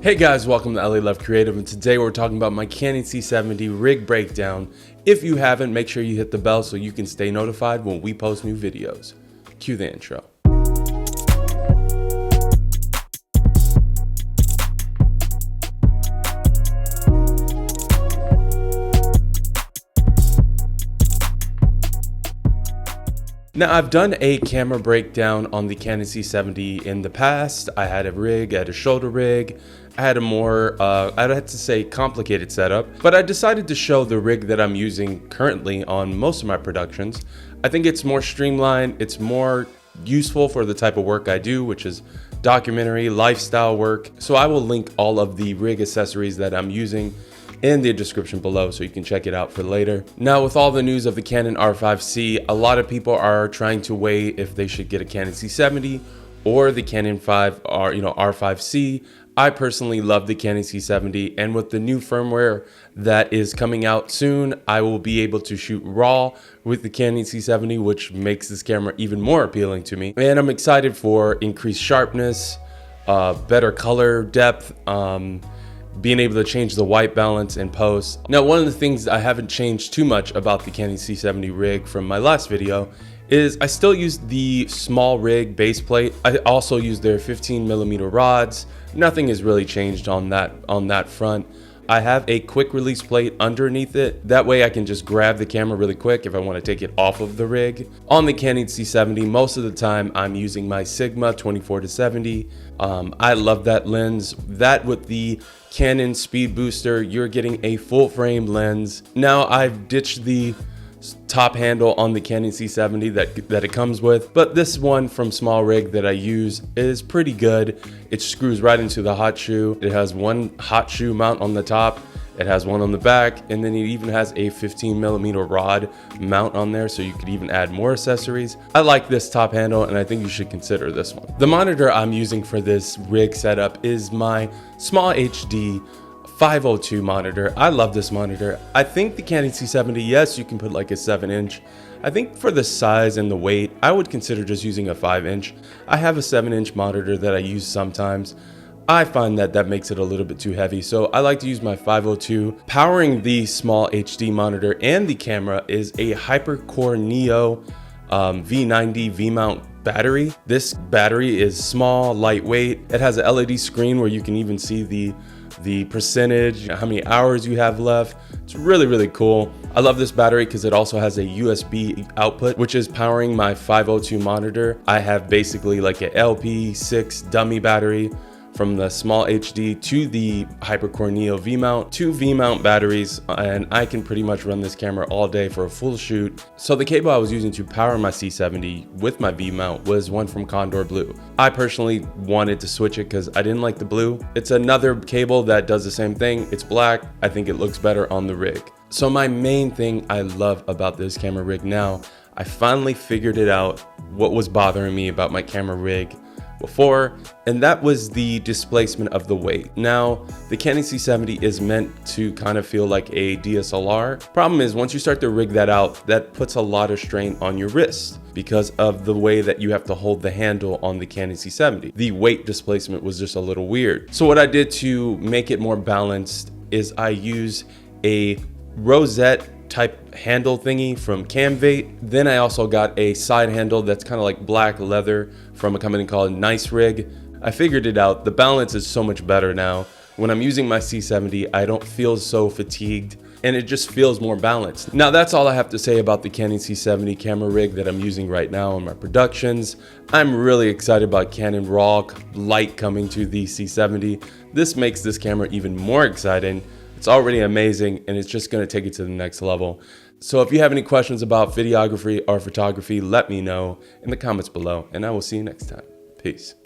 Hey guys, welcome to LALoveCreative, and today we're talking about my Canon C70 rig breakdown. If you haven't, make sure you hit the bell so you can stay notified when we post new videos. Cue the intro. Now, I've done a camera breakdown on the Canon C70 in the past. I had a rig, I had a shoulder rig, I had a more, I'd have to say complicated setup, but I decided to show the rig that I'm using currently on most of my productions. I think it's more streamlined, it's more useful for the type of work I do, which is documentary, lifestyle work. So I will link all of the rig accessories that I'm using in the description below so you can check it out for later. Now, with all the news of the Canon R5C, a lot of people are trying to weigh if they should get a Canon C70 or the Canon R5C. I personally love the Canon C70, and with the new firmware that is coming out soon, I will be able to shoot RAW with the Canon C70, which makes this camera even more appealing to me. And I'm excited for increased sharpness, better color depth, being able to change the white balance in post. Now, one of the things I haven't changed too much about the Canon C70 rig from my last video is I still use the small rig base plate. I also use their 15mm rods. Nothing has really changed on that front. I have a quick release plate underneath it. That way I can just grab the camera really quick if I want to take it off of the rig. On the Canon C70, most of the time I'm using my Sigma 24-70. I love that lens. That with the Canon Speed Booster, you're getting a full frame lens. Now I've ditched the top handle on the Canon C70 that it comes with, but this one from Small Rig that I use is pretty good. It screws right into the hot shoe. It has one hot shoe mount on the top, it has one on the back, and then it even has a 15mm rod mount on there, so you could even add more accessories. I like this top handle, and I think you should consider this one. The monitor I'm using for this rig setup is my Small HD 502 monitor. I love this monitor. I think the Canon C70, yes, you can put like a 7-inch. I think for the size and the weight, I would consider just using a 5-inch. I have a 7-inch monitor that I use sometimes. I find that makes it a little bit too heavy, so I like to use my 502. Powering the Small HD monitor and the camera is a HyperCore Neo V90 V-mount battery. This battery is small, lightweight. It has an LED screen where you can even see the percentage, how many hours you have left. It's really, really cool. I love this battery because it also has a USB output, which is powering my 502 monitor. I have basically like a LP6 dummy battery from the Small HD to the HyperCore Neo V-mount, 2 V-mount batteries, and I can pretty much run this camera all day for a full shoot. So the cable I was using to power my C70 with my V-mount was one from Condor Blue. I personally wanted to switch it because I didn't like the blue. It's another cable that does the same thing. It's black. I think it looks better on the rig. So my main thing I love about this camera rig now, I finally figured it out what was bothering me about my camera rig before, and that was the displacement of the weight. Now, the Canon C70 is meant to kind of feel like a DSLR. Problem is, once you start to rig that out, that puts a lot of strain on your wrist because of the way that you have to hold the handle on the Canon C70. The weight displacement was just a little weird. So what I did to make it more balanced is I use a rosette type handle thingy from Camvate. Then I also got a side handle that's kind of like black leather from a company called Nice Rig. I figured it out. The balance is so much better now. When I'm using my C70, I don't feel so fatigued and it just feels more balanced. Now, that's all I have to say about the Canon C70 camera rig that I'm using right now in my productions. I'm really excited about Canon RAW Light coming to the C70. This makes this camera even more exciting. It's already amazing, and it's just going to take it to the next level. So if you have any questions about videography or photography, let me know in the comments below, and I will see you next time. Peace.